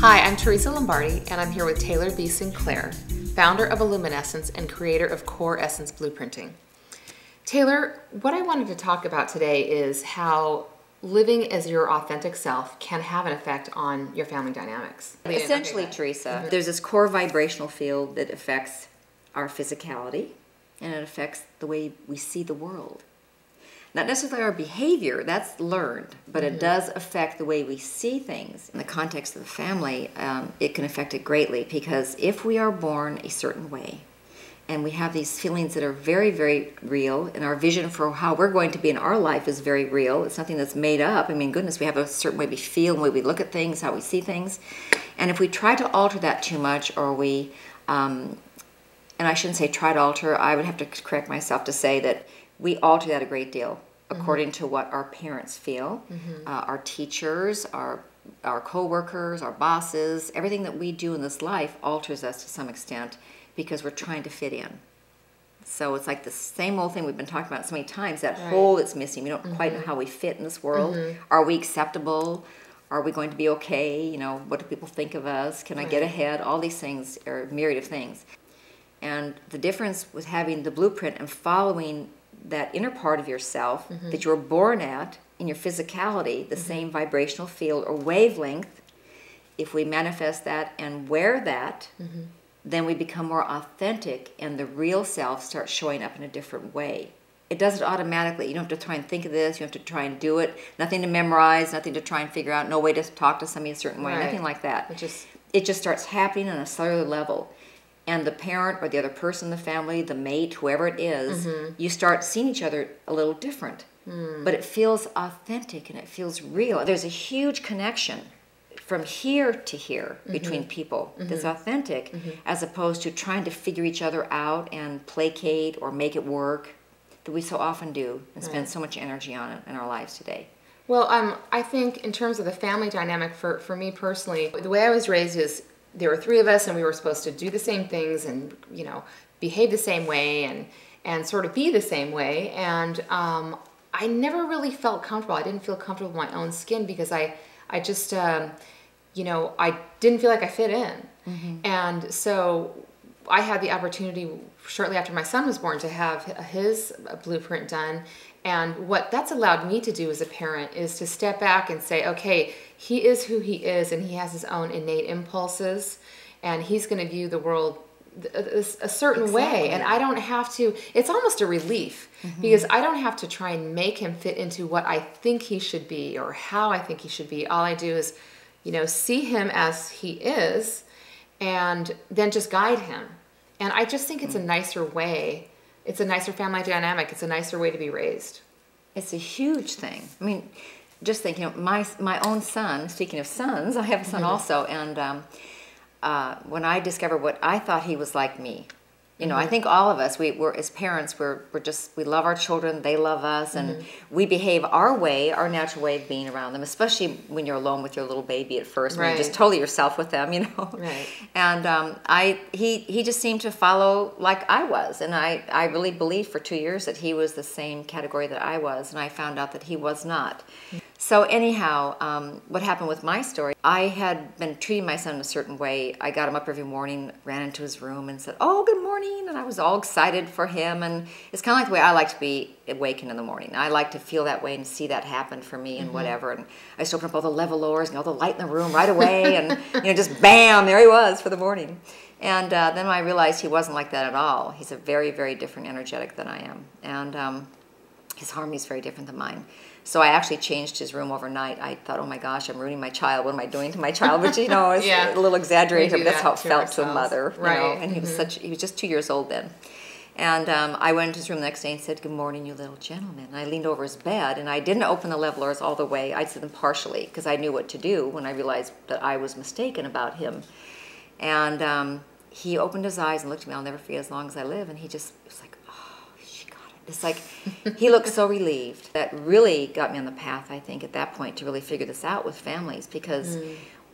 Hi, I'm Teresa Lombardi, and I'm here with Taylor B. Sinclair, founder of IlluminEssensce and creator of Core Essence Blueprinting. Taylor, what I wanted to talk about today is how living as your authentic self can have an effect on your family dynamics. Essentially, Teresa, there's this core vibrational field that affects our physicality, and it affects the way we see the world. Not necessarily our behavior, that's learned, but it does affect the way we see things. In the context of the family, it can affect it greatly, because if we are born a certain way, and we have these feelings that are very, very real, and our vision for how we're going to be in our life is very real. It's nothing that's made up. I mean, goodness, we have a certain way we feel, the way we look at things, how we see things. And if we try to alter that too much, or we, and I shouldn't say try to alter, I would have to correct myself to say that we alter that a great deal according to what our parents feel, our teachers, our co-workers, our bosses. Everything that we do in this life alters us to some extent because we're trying to fit in. So it's like the same old thing we've been talking about so many times, that hole that's missing. We don't quite know how we fit in this world. Are we acceptable? Are we going to be okay? You know, what do people think of us? Can I get ahead? All these things are a myriad of things. And the difference with having the blueprint and following that inner part of yourself that you were born at in your physicality, the same vibrational field or wavelength, if we manifest that and wear that, then we become more authentic, and the real self starts showing up in a different way. It does it automatically. You don't have to try and think of this. You have to try and do it. Nothing to memorize, nothing to try and figure out, no way to talk to somebody a certain way, nothing like that. It just starts happening on a cellular level. And the parent or the other person in the family, the mate, whoever it is, you start seeing each other a little different. But it feels authentic and it feels real. There's a huge connection from here to here between people that's authentic, as opposed to trying to figure each other out and placate or make it work, that we so often do and spend so much energy on it in our lives today. Well, I think in terms of the family dynamic, for me personally, the way I was raised is there were three of us, and we were supposed to do the same things and, you know, behave the same way and sort of be the same way. And I never really felt comfortable. I didn't feel comfortable with my own skin because I just, you know, I didn't feel like I fit in. And so I had the opportunity shortly after my son was born to have his blueprint done. And what that's allowed me to do as a parent is to step back and say, okay, he is who he is, and he has his own innate impulses, and he's going to view the world a certain way. And I don't have to, it's almost a relief, because I don't have to try and make him fit into what I think he should be or how I think he should be. All I do is, you know, see him as he is and then just guide him. And I just think it's a nicer way. It's a nicer family dynamic. It's a nicer way to be raised. It's a huge thing. I mean, just think, you know, my own son, speaking of sons, I have a son also, and when I discovered what I thought he was like me, you know, I think all of us, we're as parents, we love our children, they love us, and we behave our way, our natural way of being around them, especially when you're alone with your little baby at first, when you're just totally yourself with them, you know. And he just seemed to follow like I was, and I really believed for 2 years that he was the same category that I was, and I found out that he was not. So anyhow, what happened with my story, I had been treating my son in a certain way. I got him up every morning, ran into his room and said, "Oh, good morning," and I was all excited for him. And it's kind of like the way I like to be awakened in the morning. I like to feel that way and see that happen for me and whatever. And I used to open up all the levelers and all the light in the room right away, and you know, just bam, there he was for the morning. And then I realized he wasn't like that at all. He's a very, very different energetic than I am, and his harmony is very different than mine. So I actually changed his room overnight. I thought, oh my gosh, I'm ruining my child. What am I doing to my child? Which, you know, is a little exaggerated, but that's how it felt to a mother. You know? And he was just 2 years old then. And I went into his room the next day and said, "Good morning, you little gentleman." And I leaned over his bed, and I didn't open the levelers all the way. I did them partially, because I knew what to do when I realized that I was mistaken about him. And he opened his eyes and looked at me. I'll never forget as long as I live. And he just was like, it's like, he looked so relieved. That really got me on the path, I think, at that point, to really figure this out with families, because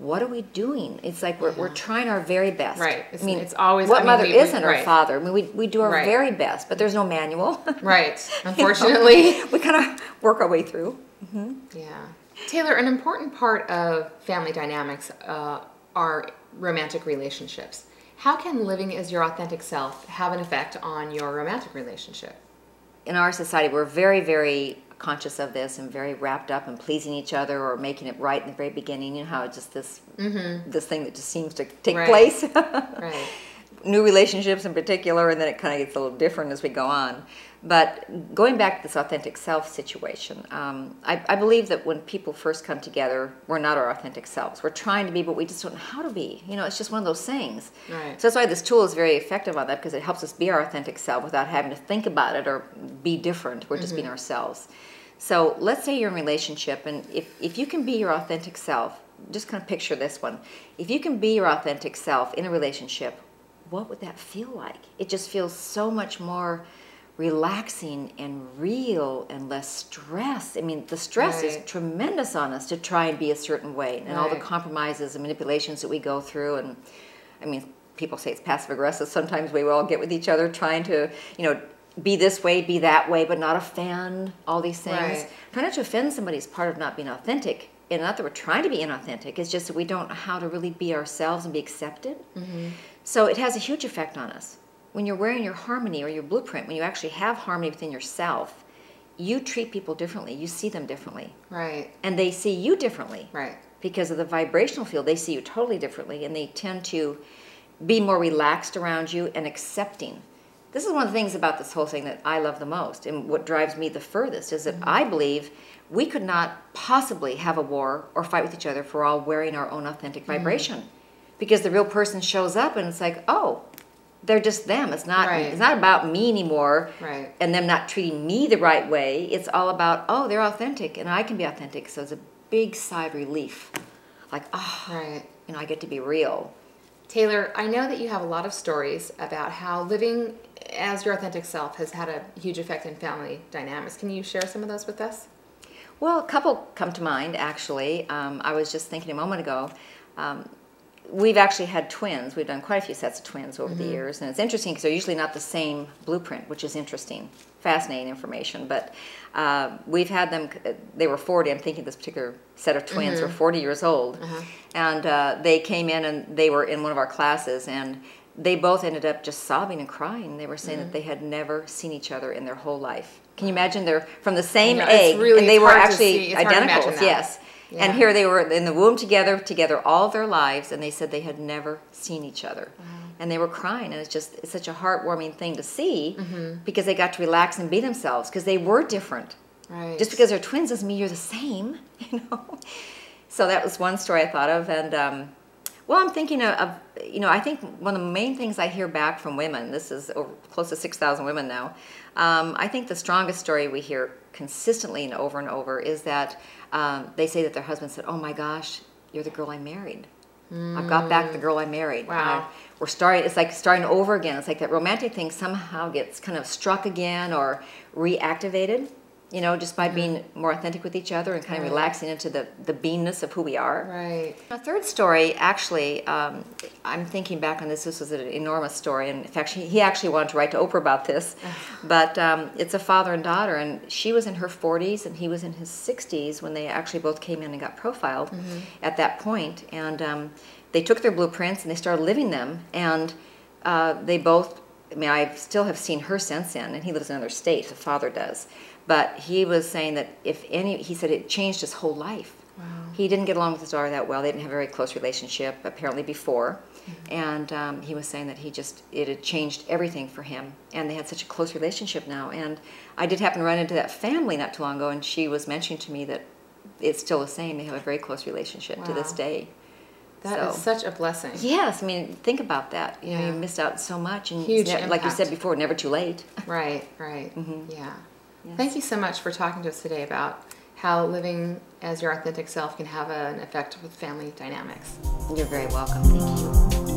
what are we doing? It's like we're trying our very best. Right. I mean, it's always what mother isn't our right. father? I mean, we do our Right. very best, but there's no manual. Right. Unfortunately. We kind of work our way through. Yeah. Taylor, an important part of family dynamics are romantic relationships. How can living as your authentic self have an effect on your romantic relationship? In our society, we're very, very conscious of this and very wrapped up in pleasing each other or making it right in the very beginning. You know how it's just this this thing that just seems to take Right. place. Right. New relationships in particular, and then it kind of gets a little different as we go on. But going back to this authentic self situation, I believe that when people first come together, we're not our authentic selves. We're trying to be, but we just don't know how to be. You know, it's just one of those things. Right. So that's why this tool is very effective on that, because it helps us be our authentic self without having to think about it or be different. We're just being ourselves. So let's say you're in a relationship, and if you can be your authentic self, just kind of picture this one. If you can be your authentic self in a relationship, what would that feel like? It just feels so much more relaxing and real and less stress. I mean, the stress is Right. tremendous on us to try and be a certain way, and all the Right. compromises and manipulations that we go through. And I mean, people say it's passive aggressive. Sometimes we all get with each other trying to, you know, be this way, be that way, but not offend, all these things. Right. Trying not to offend somebody is part of not being authentic. And not that we're trying to be inauthentic, it's just that we don't know how to really be ourselves and be accepted. So it has a huge effect on us. When you're wearing your harmony or your blueprint, when you actually have harmony within yourself, you treat people differently. You see them differently. Right. And they see you differently. Right. Because of the vibrational field, they see you totally differently, and they tend to be more relaxed around you and accepting. This is one of the things about this whole thing that I love the most, and what drives me the furthest is that I believe we could not possibly have a war or fight with each other if we're all wearing our own authentic vibration. Because the real person shows up and it's like, oh, they're just them. It's not Right. it's not about me anymore, Right. and them not treating me the right way. It's all about, oh, they're authentic and I can be authentic. So it's a big sigh of relief. Like, oh, Right. you know, I get to be real. Taylor, I know that you have a lot of stories about how living as your authentic self has had a huge effect in family dynamics. Can you share some of those with us? Well, a couple come to mind, actually. I was just thinking a moment ago. We've actually had twins. We've done quite a few sets of twins over the years. And it's interesting because they're usually not the same blueprint, which is interesting. Fascinating information. But we've had them, they were 40. I'm thinking this particular set of twins were 40 years old. And they came in and they were in one of our classes. And they both ended up just sobbing and crying. They were saying that they had never seen each other in their whole life. Can you imagine? They're from the same No, egg, it's really- and they it's were hard to actually see. It's hard to imagine identicals. that. Yes. Yeah. And here they were in the womb together all their lives, and they said they had never seen each other. And they were crying, and it's such a heartwarming thing to see because they got to relax and be themselves because they were different. Right. Just because they're twins doesn't mean you're the same, you know. So that was one story I thought of, and well, I'm thinking of, you know, I think one of the main things I hear back from women, this is over, close to 6,000 women now, I think the strongest story we hear consistently and over is that they say that their husband said, oh my gosh, you're the girl I married. I've got back the girl I married. Wow. We're starting, it's like starting over again. It's like that romantic thing somehow gets kind of struck again or reactivated, you know, just by being more authentic with each other and kind of relaxing into the beingness of who we are. Right. A third story, actually, I'm thinking back on this. This was an enormous story, and in fact, he actually wanted to write to Oprah about this. But it's a father and daughter, and she was in her 40s, and he was in his 60s when they actually both came in and got profiled at that point. And they took their blueprints and they started living them, and they both. I mean, I still have seen her since then, and he lives in another state. The father does. But he was saying that he said it changed his whole life. Wow. He didn't get along with his daughter that well. They didn't have a very close relationship, apparently, before. And he was saying that it had changed everything for him. And they had such a close relationship now. And I did happen to run into that family not too long ago, and she was mentioning to me that it's still the same. They have a very close relationship to this day. That is such a blessing. Yes, I mean, think about that. You know, Yeah. you missed out so much. And Huge like you impact. said before, never too late. Right, right. Yeah. Yes. Thank you so much for talking to us today about how living as your authentic self can have an effect with family dynamics. You're very welcome. Thank you.